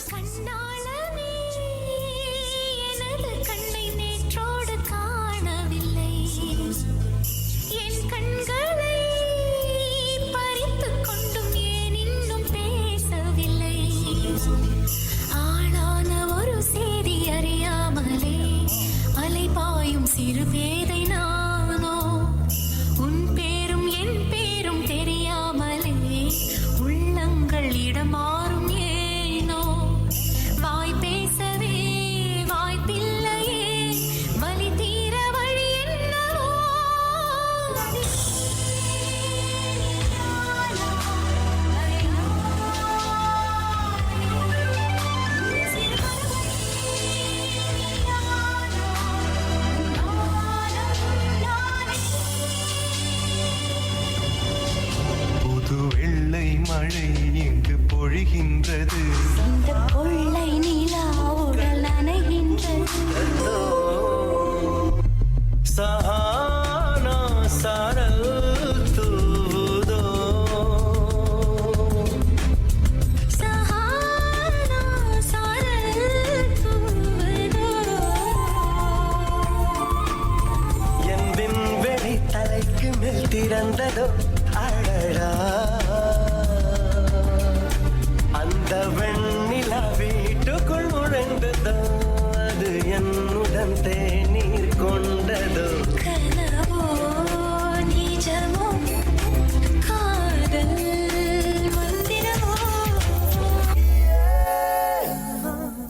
கண்ணாளனே எனது கண்ணை நேற்றோடு காணவில்லை என் கண்களை பறித்துக் கொண்டும் ஏன் இன்னும் பேசவில்லை ஆளான ஒரு செய்தி அறியாமலே அலைபாயும் சிறு பேதை நானோ உன் பேரும் என் பேரும் தெரியாமலே உள்ளங்கள் இடமாறும் ஏனோ வாய் பேசவே வாய்ப்பில்லையே வலி தீர வழி என்னவோ புது வெள்ளை மழை இங்கு பொழிகின்றது இந்த கொள்ளை நிலா உடல் நனைகின்றது சஹானா சாரல் தூதோ சஹானா சாரல் தூவதோ என் விண்வெளி தலைக்கு மேல் திறந்ததோ அழகா அந்த வெண்ணிலா வீட்டுக்குள் நுழைந்ததோ அது என்னுடன் தேநீர் கொண்டதோ கனவோ நிஜமோ காதல் மந்திரமோ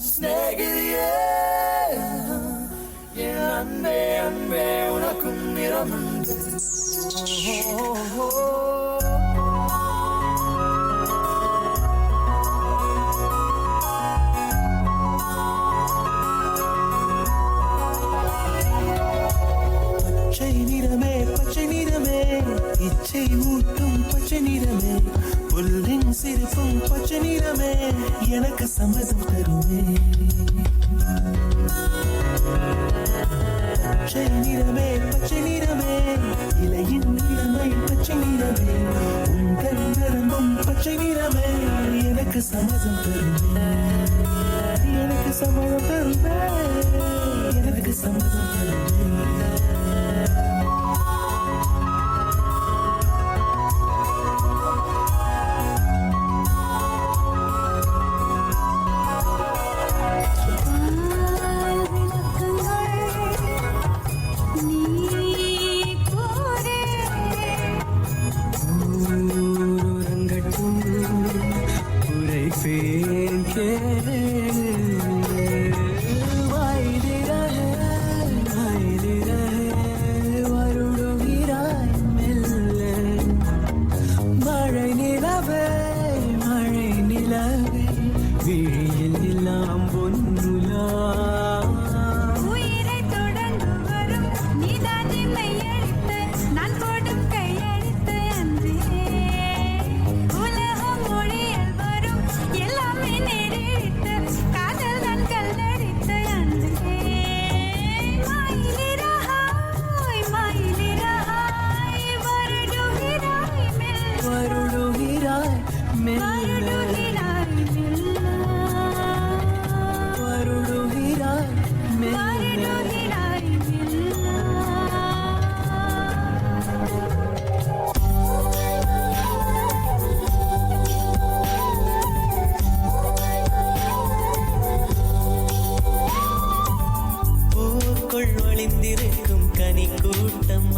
சிநேகிதியே என் அன்பே அன்பே உனக்கும் நிறமுண்டு பச்சை நிறமே இச்சை ஊட்டும் பச்சை நிறமே புல்லின் சிரிப்பும் பச்சை நிறமே எனக்கு சம்மதம் தருமே பச்சை நிறமே இலையின் நிறமை பச்சை நிறமே உங்கள் நரம்பும் பச்சை நிறமே எனக்கு சம்மதம் தருமே எனக்கு சம்மதம் தருமே எனக்கு சம்மதம் தருமே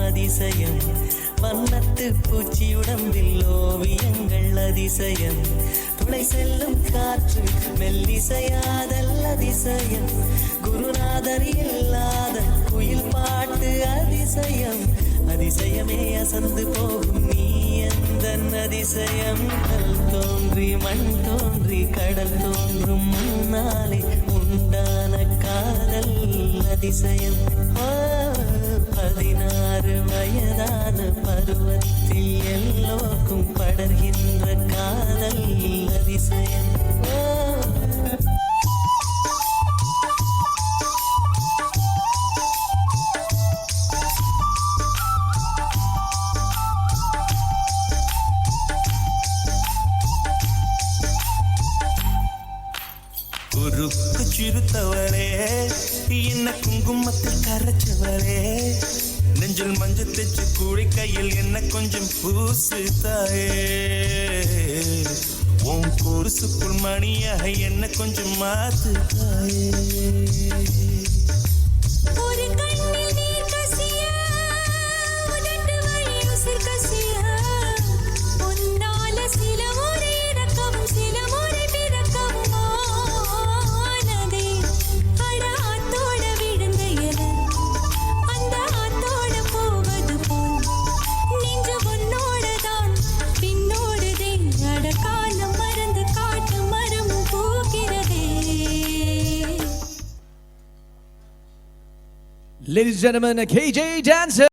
அதிசயம் வண்ணத்து பூச்சியுடம்பில் ஓவியங்கள் அதிசயம் துளை செல்லும் காற்று மெல்லிசையாதல் அதிசயம் குருநாதர் இல்லாத குயில் பாட்டு அதிசயம் அதிசயமே அசந்து போகும் நீ எந்த அதிசயம் கல் தோன்றி மண் தோன்றி கடல் தோன்றும் முன்னாலே உண்டான காதல் அதிசயம் 16 வயதான பருவத்தில் எல்லோருக்கும் படர்கின்ற காதல் அதிசயம் சிறுத்தவளே என்ன குங்குமத்தில் கரைச்சவளே நெஞ்சில் மஞ்சள் தைச்சு கூடி கையில் என்ன கொஞ்சம் பூசு தாயே உன் கொலுசுக்குள் மணியாக என்ன கொஞ்சம் மாத்து தாயே ஒரு கண்ணில் நீர் கசிய உதட்டு வழி உசிர் கசிய உன்னால சில முறை இறக்கவும் சில முறை பிறக்கவும் ஆனதே அட ஆத்தோட விழுந்த இல அந்த ஆத்தோட போவது போல் நெஞ்சு உன்னோடதான் பின்னோடுதே அட காலம் மறந்து காட்டு மரமும் பூக்கிறதே. Ladies and gentlemen, KJ Dancer.